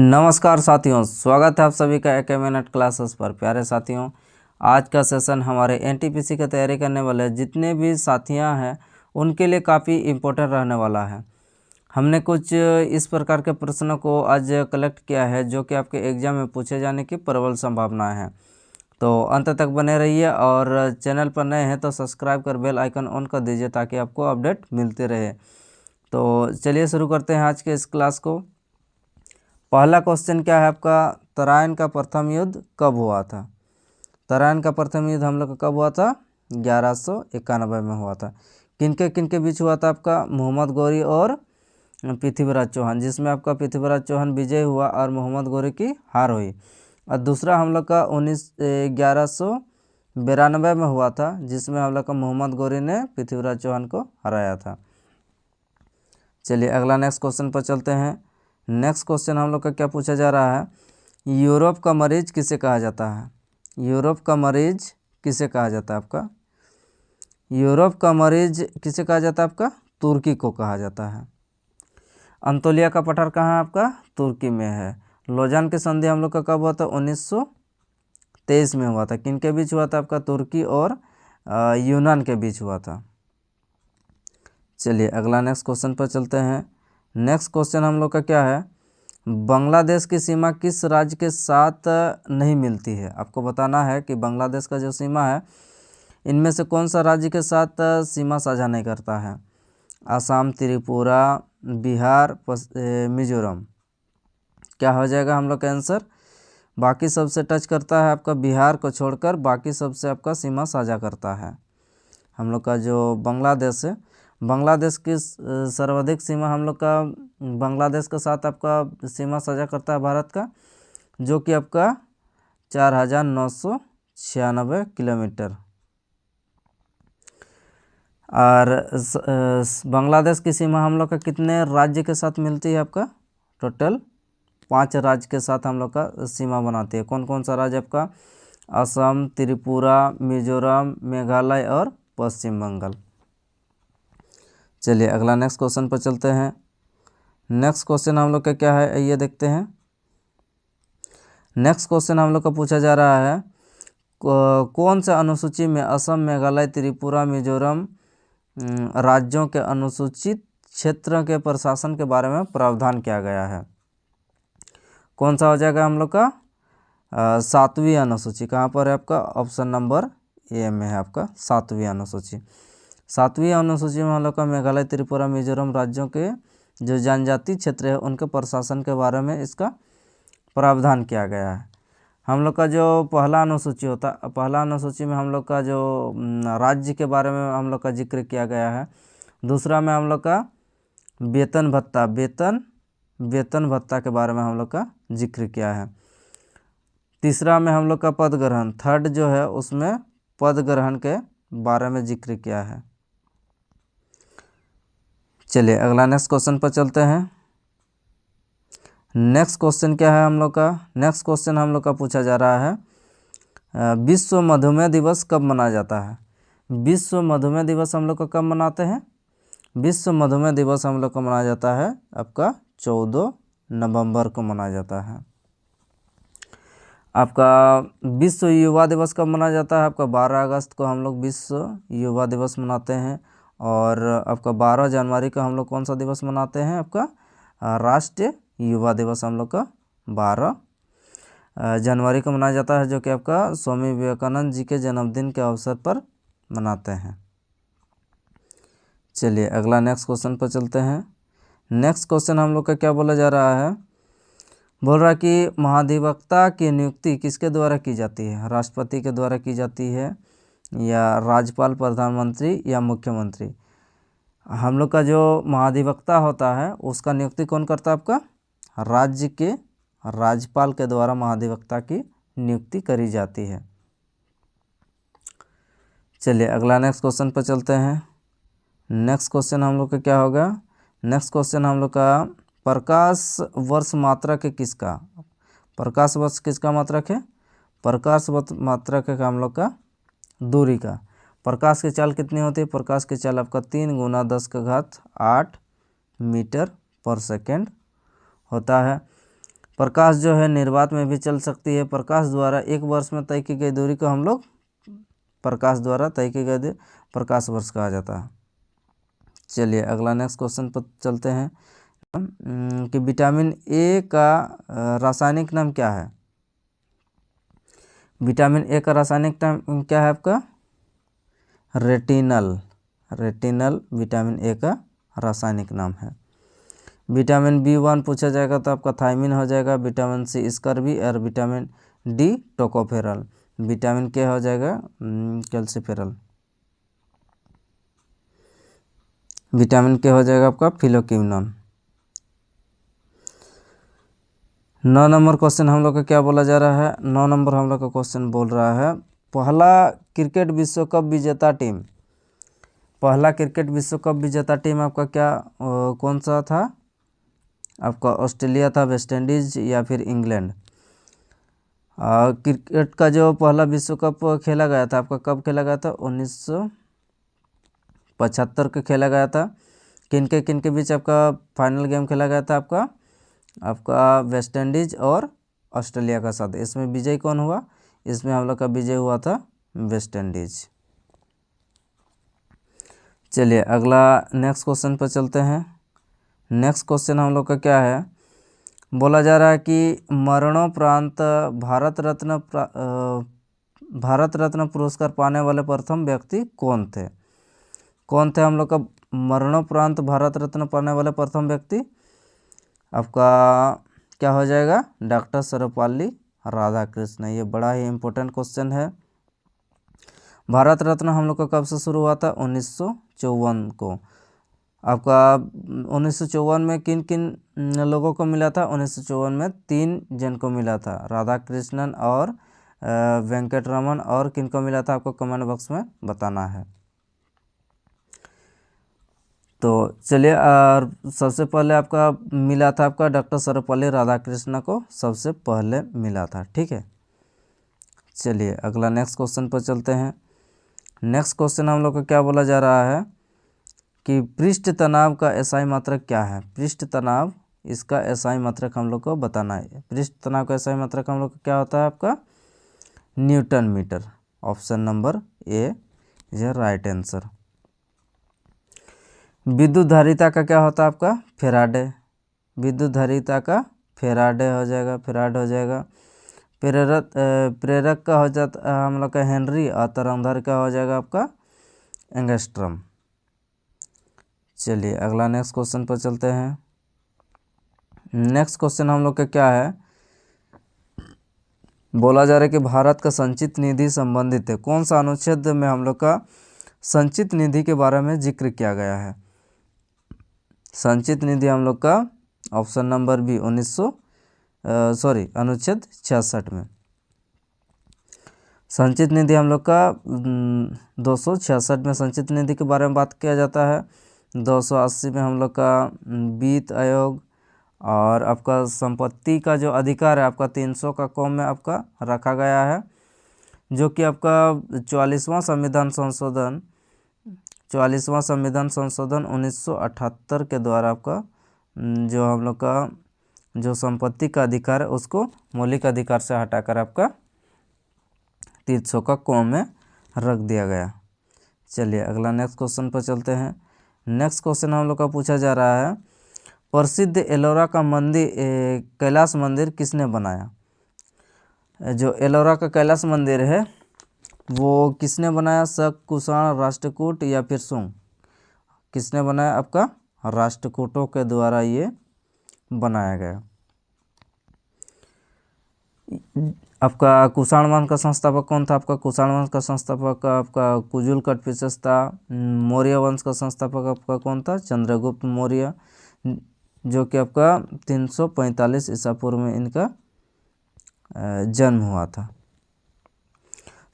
नमस्कार साथियों, स्वागत है आप सभी का AK क्लासेस पर। प्यारे साथियों, आज का सेशन हमारे NTPC की तैयारी करने वाले जितने भी साथियां हैं उनके लिए काफ़ी इम्पोर्टेंट रहने वाला है। हमने कुछ इस प्रकार के प्रश्नों को आज कलेक्ट किया है जो कि आपके एग्ज़ाम में पूछे जाने की प्रबल संभावना है। तो अंत तक बने रहिए और चैनल पर नए हैं तो सब्सक्राइब कर बेल आइकन ऑन कर दीजिए ताकि आपको अपडेट मिलते रहे। तो चलिए शुरू करते हैं आज के इस क्लास को। पहला क्वेश्चन क्या है आपका, तराइन का प्रथम युद्ध कब हुआ था? तराइन का प्रथम युद्ध हम लोग का कब हुआ था? 1191 में हुआ था। किनके बीच हुआ था आपका? मोहम्मद गौरी और पृथ्वीराज चौहान, जिसमें आपका पृथ्वीराज चौहान विजय हुआ और मोहम्मद गौरी की हार हुई। और दूसरा हम लोग का 1192 में हुआ था, जिसमें हम लोग का मोहम्मद गौरी ने पृथ्वीराज चौहान को हराया था। चलिए अगला नेक्स्ट क्वेश्चन पर चलते हैं। नेक्स्ट क्वेश्चन हम लोग का क्या पूछा जा रहा है, यूरोप का मरीज किसे कहा जाता है? यूरोप का मरीज किसे कहा जाता है आपका? यूरोप का मरीज किसे कहा जाता है आपका? तुर्की को कहा जाता है। अंतोलिया का पठार कहाँ है आपका? तुर्की में है। लोजान की संधि हम लोग का कब हुआ था? 1923 में हुआ था। किनके बीच हुआ था आपका? तुर्की और यूनान के बीच हुआ था। चलिए अगला नेक्स्ट क्वेश्चन पर चलते हैं। नेक्स्ट क्वेश्चन हम लोग का क्या है, बांग्लादेश की सीमा किस राज्य के साथ नहीं मिलती है? आपको बताना है कि बांग्लादेश का जो सीमा है इनमें से कौन सा राज्य के साथ सीमा साझा नहीं करता है? असम, त्रिपुरा, बिहार, मिजोरम। क्या हो जाएगा हम लोग का आंसर? बाकी सबसे टच करता है आपका, बिहार को छोड़कर बाकी सबसे आपका सीमा साझा करता है। हम लोग का जो बांग्लादेश है, बांग्लादेश की सर्वाधिक सीमा हम लोग का बांग्लादेश के साथ आपका सीमा साझा करता है भारत का, जो कि आपका 4996 किलोमीटर। और बांग्लादेश की सीमा हम लोग का कितने राज्य के साथ मिलती है आपका? टोटल 5 राज्य के साथ हम लोग का सीमा बनाती है। कौन कौन सा राज्य आपका? असम, त्रिपुरा, मिजोरम, मेघालय और पश्चिम बंगाल। चलिए अगला नेक्स्ट क्वेश्चन पर चलते हैं। नेक्स्ट क्वेश्चन हम लोग का क्या है ये देखते हैं। नेक्स्ट क्वेश्चन हम लोग का पूछा जा रहा है, कौन से अनुसूची में असम, मेघालय, त्रिपुरा, मिजोरम राज्यों के अनुसूचित क्षेत्र के प्रशासन के बारे में प्रावधान किया गया है? कौन सा हो जाएगा हम लोग का? 7वीं अनुसूची। कहाँ पर है आपका? ऑप्शन नंबर ए में है आपका 7वीं अनुसूची। 7वीं अनुसूची में हम लोग का मेघालय, त्रिपुरा, मिजोरम राज्यों के जो जनजातीय क्षेत्र है उनके प्रशासन के बारे में इसका प्रावधान किया गया है। हम लोग का जो पहला अनुसूची होता, पहला अनुसूची में हम लोग का जो राज्य के बारे में हम लोग का जिक्र किया गया है। दूसरा में हम लोग का वेतन भत्ता के बारे में हम लोग का जिक्र किया है। तीसरा में हम लोग का पद ग्रहण, थर्ड जो है उसमें पद ग्रहण के बारे में जिक्र किया है। चलिए अगला नेक्स्ट क्वेश्चन पर चलते हैं। नेक्स्ट क्वेश्चन क्या है हम लोग का? नेक्स्ट क्वेश्चन हम लोग का पूछा जा रहा है, विश्व मधुमेह दिवस कब मनाया जाता है? विश्व मधुमेह दिवस हम लोग का कब मनाते हैं? विश्व मधुमेह दिवस हम लोग का मनाया जाता है आपका 14 नवंबर को मनाया जाता है। आपका विश्व युवा दिवस कब मनाया जाता है? आपका 12 अगस्त को हम लोग विश्व युवा दिवस मनाते हैं। और आपका 12 जनवरी को हम लोग कौन सा दिवस मनाते हैं? आपका राष्ट्रीय युवा दिवस हम लोग का 12 जनवरी को मनाया जाता है, जो कि आपका स्वामी विवेकानंद जी के जन्मदिन के अवसर पर मनाते हैं। चलिए अगला नेक्स्ट क्वेश्चन पर चलते हैं। नेक्स्ट क्वेश्चन हम लोग का क्या बोला जा रहा है, बोल रहा है कि महाधिवक्ता की नियुक्ति किसके द्वारा की जाती है? राष्ट्रपति के द्वारा की जाती है या राज्यपाल, प्रधानमंत्री या मुख्यमंत्री? हम लोग का जो महाधिवक्ता होता है उसका नियुक्ति कौन करता है आपका? राज्य के राज्यपाल के द्वारा महाधिवक्ता की नियुक्ति करी जाती है। चलिए अगला नेक्स्ट क्वेश्चन पर चलते हैं। नेक्स्ट क्वेश्चन हम लोग का क्या होगा? नेक्स्ट क्वेश्चन हम लोग का प्रकाश वर्ष मात्रक है किसका? प्रकाश वर्ष किसका मात्रक है? प्रकाश वर्ष मात्रक है हम लोग का दूरी का। प्रकाश की चाल कितनी होती है? प्रकाश की चाल आपका 3 × 10⁸ मीटर पर सेकेंड होता है। प्रकाश जो है निर्वात में भी चल सकती है। प्रकाश द्वारा एक वर्ष में तय की गई दूरी को हम लोग प्रकाश द्वारा तय की गई प्रकाश वर्ष कहा जाता है। चलिए अगला नेक्स्ट क्वेश्चन पर चलते हैं कि विटामिन ए का रासायनिक नाम क्या है। विटामिन ए का रासायनिक नाम क्या है आपका? रेटिनल। रेटिनल विटामिन ए का रासायनिक नाम है। विटामिन B1 पूछा जाएगा तो आपका थायमिन हो जाएगा। विटामिन सी स्कर्बी और विटामिन डी टोकोफेरल। विटामिन के हो जाएगा कैल्सिफेरल। विटामिन के हो जाएगा आपका फिलोक्विनोन। 9 नंबर क्वेश्चन हम लोग का क्या बोला जा रहा है? 9 नंबर हम लोग का क्वेश्चन बोल रहा है पहला क्रिकेट विश्व कप विजेता टीम। पहला क्रिकेट विश्व कप विजेता टीम आपका क्या कौन सा था? आपका ऑस्ट्रेलिया था, वेस्ट इंडीज या फिर इंग्लैंड। क्रिकेट का जो पहला विश्व कप खेला गया था आपका कब खेला गया था? 1975 के खेला गया था। किन के बीच आपका फाइनल गेम खेला गया था? आपका वेस्ट इंडीज और ऑस्ट्रेलिया का साथ। इसमें विजय कौन हुआ? इसमें हम लोग का विजय हुआ था वेस्ट इंडीज। चलिए अगला नेक्स्ट क्वेश्चन पर चलते हैं। नेक्स्ट क्वेश्चन हम लोग का क्या है? बोला जा रहा है कि मरणोपरांत भारत रत्न पुरस्कार पाने वाले प्रथम व्यक्ति कौन थे? कौन थे हम लोग का मरणोपरांत भारत रत्न पाने वाले प्रथम व्यक्ति? आपका क्या हो जाएगा? डॉक्टर सर्वपल्ली राधाकृष्णन। ये बड़ा ही इम्पोर्टेंट क्वेश्चन है। भारत रत्न हम लोग का कब से शुरू हुआ था? 1954 को। आपका 1954 में किन किन लोगों को मिला था? 1954 में 3 जन को मिला था, राधाकृष्णन और वेंकटरमन। और किन को मिला था आपको कमेंट बॉक्स में बताना है। तो चलिए सबसे पहले आपका मिला था आपका डॉक्टर सर्वपल्ली राधाकृष्णन को सबसे पहले मिला था। ठीक है, चलिए अगला नेक्स्ट क्वेश्चन पर चलते हैं। नेक्स्ट क्वेश्चन हम लोग को क्या बोला जा रहा है कि पृष्ठ तनाव का एसआई मात्रक क्या है? पृष्ठ तनाव इसका एसआई मात्रक हम लोग को बताना है। पृष्ठ तनाव का एसआई मात्रक हम लोग को क्या होता है आपका? Newton metre. Option number A is right answer. विद्युत धारिता का क्या होता है आपका? फेराडे। विद्युत धारिता का फेराडे हो जाएगा, फेराड हो जाएगा। प्रेरक का हो जाता हम लोग का हेनरी और तरंगधारी का हो जाएगा आपका एंगस्ट्रम। चलिए अगला नेक्स्ट क्वेश्चन पर चलते हैं। नेक्स्ट क्वेश्चन हम लोग का क्या है? बोला जा रहा है कि भारत का संचित निधि संबंधित है। कौन सा अनुच्छेद में हम लोग का संचित निधि के बारे में जिक्र किया गया है? संचित निधि हम लोग का ऑप्शन नंबर बी अनुच्छेद 66 में। संचित निधि हम लोग का 266 में संचित निधि के बारे में बात किया जाता है। 280 में हम लोग का वित्त आयोग और आपका संपत्ति का जो अधिकार है आपका 300 का कॉम में आपका रखा गया है, जो कि आपका 44वां संविधान संशोधन 1978 के द्वारा आपका जो हम लोग का जो संपत्ति का अधिकार है उसको मौलिक अधिकार से हटाकर आपका 300 का कॉम में रख दिया गया। चलिए अगला नेक्स्ट क्वेश्चन पर चलते हैं। नेक्स्ट क्वेश्चन हम लोग का पूछा जा रहा है प्रसिद्ध एलोरा का मंदिर कैलाश मंदिर किसने बनाया? जो एलोरा का कैलाश मंदिर है वो किसने बनाया? शक, कुषाण, राष्ट्रकूट या फिर शुंग? किसने बनाया? आपका राष्ट्रकूटों के द्वारा ये बनाया गया। आपका कुषाण वंश का संस्थापक कौन था? आपका कुषाण वंश का संस्थापक आपका कुजुल कटपिचस था। मौर्य वंश का संस्थापक आपका कौन था? चंद्रगुप्त मौर्य, जो कि आपका 345 ईसा पूर्व में इनका जन्म हुआ था।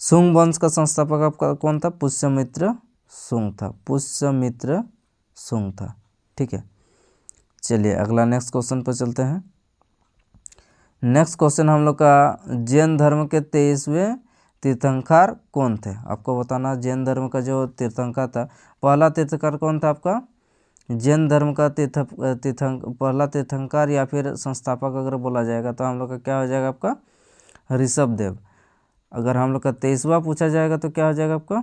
शुंग वंश का संस्थापक आपका कौन था? पुष्यमित्र शुंग था। पुष्यमित्र शुंग था। ठीक है, चलिए अगला नेक्स्ट क्वेश्चन पर चलते हैं। नेक्स्ट क्वेश्चन हम लोग का जैन धर्म के 23वें तीर्थंकर कौन थे? आपको बताना जैन धर्म का जो तीर्थंकर था, पहला तीर्थंकर कौन था आपका? जैन धर्म का पहला तीर्थंकर या फिर संस्थापक अगर बोला जाएगा तो हम लोग का क्या हो जाएगा आपका ऋषभ देव। अगर हम लोग का 23वां पूछा जाएगा तो क्या हो जाएगा आपका,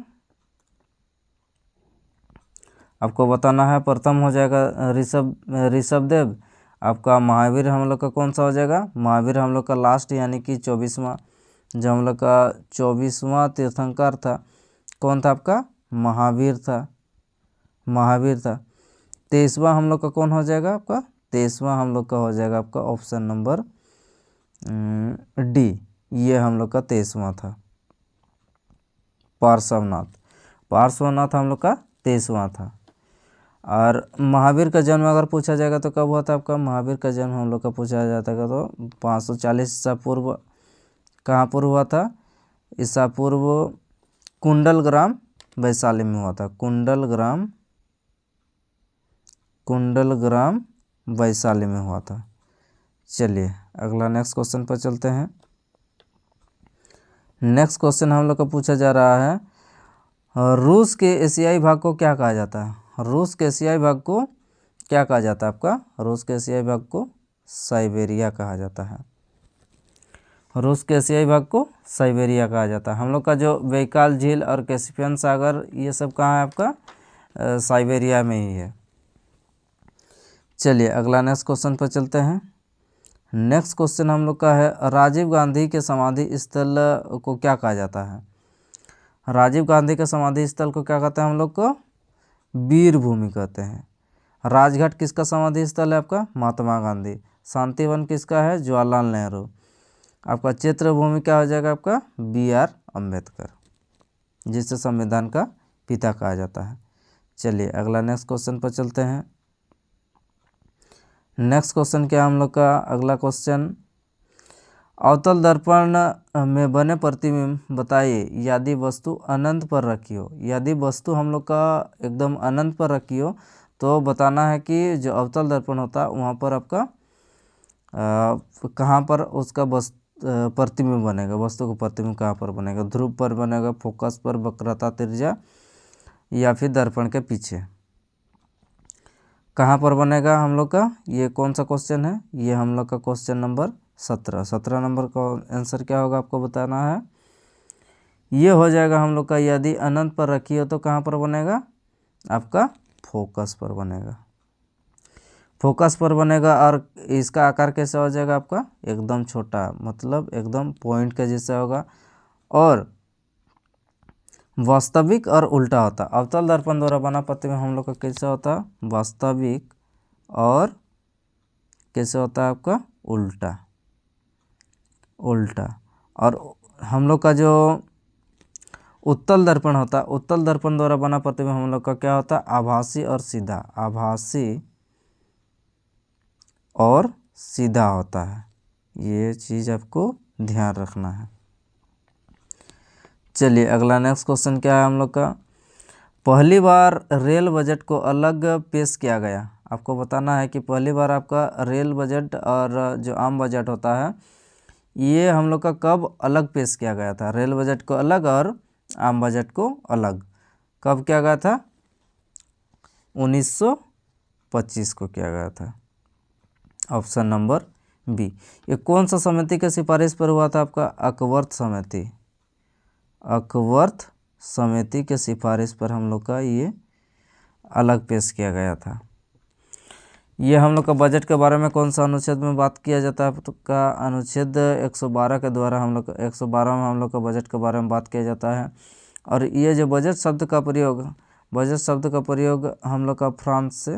आपको बताना है। प्रथम हो जाएगा ऋषभ देव। आपका महावीर हम लोग का कौन सा हो जाएगा, महावीर हम लोग का लास्ट यानी कि 24वां, जो हम लोग का 24वां तीर्थंकर था कौन था आपका, महावीर था, महावीर था। 23वां हम लोग का कौन हो जाएगा आपका, 23वां हम लोग का हो जाएगा आपका ऑप्शन नंबर डी, ये हम लोग का 23वां था, पार्श्वनाथ। पार्श्वनाथ हम लोग का 23वां था। और महावीर का जन्म अगर पूछा जाएगा तो कब हुआ था आपका, महावीर का जन्म हम लोग का पूछा जाता है तो 540 ईसा पूर्व कहाँ पर हुआ था, ईसा पूर्व कुंडल ग्राम वैशाली में हुआ था, कुंडल ग्राम वैशाली में हुआ था। चलिए अगला नेक्स्ट क्वेश्चन पर चलते हैं। नेक्स्ट क्वेश्चन हम लोग का पूछा जा रहा है, रूस के एशियाई भाग को क्या कहा जाता है, रूस के एशियाई भाग को क्या कहा जाता है आपका, रूस के एशियाई भाग को साइबेरिया कहा जाता है, रूस के एशियाई भाग को साइबेरिया कहा जाता है। हम लोग का जो बैकाल झील और कैस्पियन सागर ये सब कहाँ है आपका, साइबेरिया में ही है। चलिए अगला नेक्स्ट क्वेश्चन पर चलते हैं। नेक्स्ट क्वेश्चन हम लोग का है, राजीव गांधी के समाधि स्थल को क्या कहा जाता है, राजीव गांधी के समाधि स्थल को क्या कहते हैं हम लोग को, वीर भूमि कहते हैं। राजघाट किसका समाधि स्थल है आपका, महात्मा गांधी। शांतिवन किसका है, जवाहरलाल नेहरू। आपका चित्र भूमि क्या हो जाएगा आपका, BR अम्बेडकर, जिसे संविधान का पिता कहा जाता है। चलिए अगला नेक्स्ट क्वेश्चन पर चलते हैं। नेक्स्ट क्वेश्चन क्या हम लोग का, अगला क्वेश्चन, अवतल दर्पण में बने प्रतिबिंब बताइए यदि वस्तु अनंत पर रखी हो। यदि वस्तु हम लोग का एकदम अनंत पर रखी हो तो बताना है कि जो अवतल दर्पण होता है वहाँ पर आपका कहाँ पर उसका प्रतिबिंब बनेगा, वस्तु का प्रतिबिंब कहाँ पर बनेगा, ध्रुव पर बनेगा, फोकस पर, वक्रता त्रिज्या, या फिर दर्पण के पीछे, कहाँ पर बनेगा हम लोग का, ये कौन सा क्वेश्चन है, ये हम लोग का क्वेश्चन नंबर 17 नंबर का आंसर क्या होगा आपको बताना है। ये हो जाएगा हम लोग का, यदि अनंत पर रखी हो तो कहाँ पर बनेगा आपका, फोकस पर बनेगा, फोकस पर बनेगा। और इसका आकार कैसा हो जाएगा आपका, एकदम छोटा, मतलब एकदम पॉइंट का जैसा होगा। और वास्तविक और उल्टा होता, अवतल दर्पण द्वारा बना प्रतिबिंब हम लोग का कैसा होता, वास्तविक, और कैसे होता है आपका, उल्टा, उल्टा। और हम लोग का जो उत्तल दर्पण होता, उत्तल दर्पण द्वारा बना प्रतिबिंब हम लोग का क्या होता, आभासी और सीधा, आभासी और सीधा होता है। ये चीज़ आपको ध्यान रखना है। चलिए अगला नेक्स्ट क्वेश्चन क्या है हम लोग का, पहली बार रेल बजट को अलग पेश किया गया। आपको बताना है कि पहली बार आपका रेल बजट और जो आम बजट होता है ये हम लोग का कब अलग पेश किया गया था, रेल बजट को अलग और आम बजट को अलग कब किया गया था, 1925 को किया गया था, ऑप्शन नंबर बी। ये कौन सा समिति के सिफारिश पर हुआ था आपका, अकवर्थ समिति, अकवर्थ समिति के सिफारिश पर हम लोग का ये अलग पेश किया गया था। ये हम लोग का बजट के बारे में कौन सा अनुच्छेद में बात किया जाता है, तो का अनुच्छेद 112 के द्वारा हम लोग 112 में हम लोग का बजट के बारे में बात किया जाता है। और ये जो बजट शब्द का प्रयोग, बजट शब्द का प्रयोग हम लोग का फ्रांस से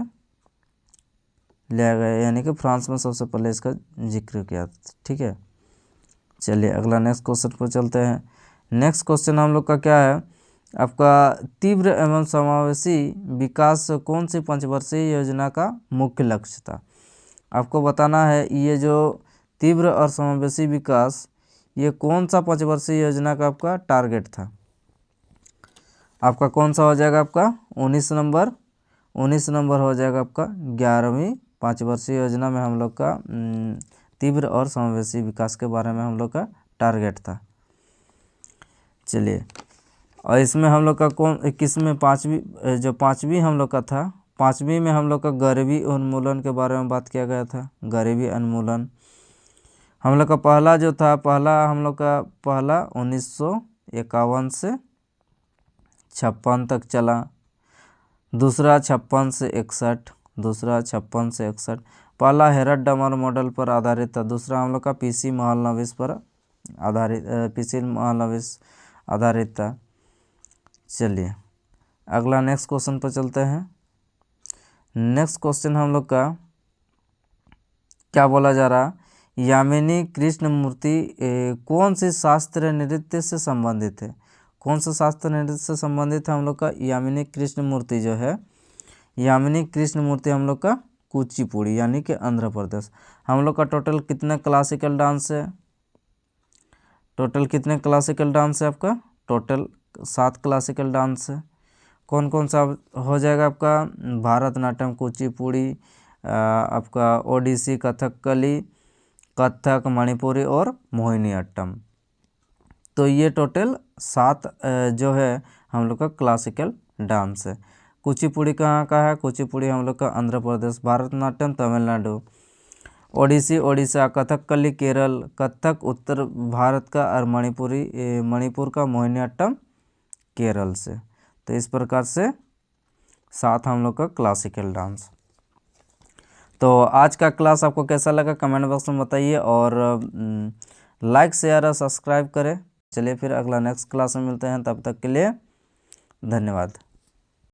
लिया गया, यानी कि फ्रांस में सबसे पहले इसका जिक्र किया, ठीक है। चलिए अगला नेक्स्ट क्वेश्चन पर चलते हैं। नेक्स्ट क्वेश्चन हम लोग का क्या है आपका, तीव्र एवं समावेशी विकास कौन सी पंचवर्षीय योजना का मुख्य लक्ष्य था। आपको बताना है ये जो तीव्र और समावेशी विकास ये कौन सा पंचवर्षीय योजना का आपका टारगेट था। आपका कौन सा हो जाएगा आपका 19 नंबर हो जाएगा आपका 11वीं पंचवर्षीय योजना में हम लोग का तीव्र और समावेशी विकास के बारे में हम लोग का टारगेट था। चलिए और इसमें हम लोग का कौन किस में पाँचवीं हम लोग का था 5वीं में हम लोग का गरीबी उन्मूलन के बारे में बात किया गया था। गरीबी उन्मूलन हम लोग का पहला जो था, हम लोग का पहला 1951 से 56 तक चला। दूसरा 56 से 61। पहला हेरत डमर मॉडल पर आधारित था। दूसरा हम लोग का पीसी महालनोबिस पर आधारित था। चलिए अगला नेक्स्ट क्वेश्चन पर चलते हैं। नेक्स्ट क्वेश्चन हम लोग का क्या बोला जा रहा, यामिनी कृष्णमूर्ति कौन सी शास्त्रीय नृत्य से संबंधित है? कौन सा शास्त्रीय नृत्य से संबंधित है हम लोग का? यामिनी कृष्णमूर्ति जो है, यामिनी कृष्णमूर्ति हम लोग का कुचिपुड़ी यानी कि आंध्र प्रदेश। हम लोग का टोटल कितने क्लासिकल डांस है? टोटल कितने क्लासिकल डांस है आपका? टोटल 7 क्लासिकल डांस है। कौन कौन सा हो जाएगा आपका? भारतनाट्यम, कुचिपुड़ी, आपका ओडिसी, कथकली, कथक, मणिपुरी और मोहिनीअट्टम। तो ये टोटल 7 जो है हम लोग का क्लासिकल डांस है। कुचिपुड़ी कहाँ का है? कुचिपुड़ी हम लोग का आंध्र प्रदेश, भारतनाट्यम तमिलनाडु, ओडिसी ओडिशा, कथकली केरल, कथक उत्तर भारत का और मणिपुर का मोहिनीअट्टम केरल से। तो इस प्रकार से 7 हम लोग का क्लासिकल डांस। तो आज का क्लास आपको कैसा लगा कमेंट बॉक्स में बताइए और लाइक शेयर और सब्सक्राइब करें। चलिए फिर अगला नेक्स्ट क्लास में मिलते हैं, तब तक के लिए धन्यवाद।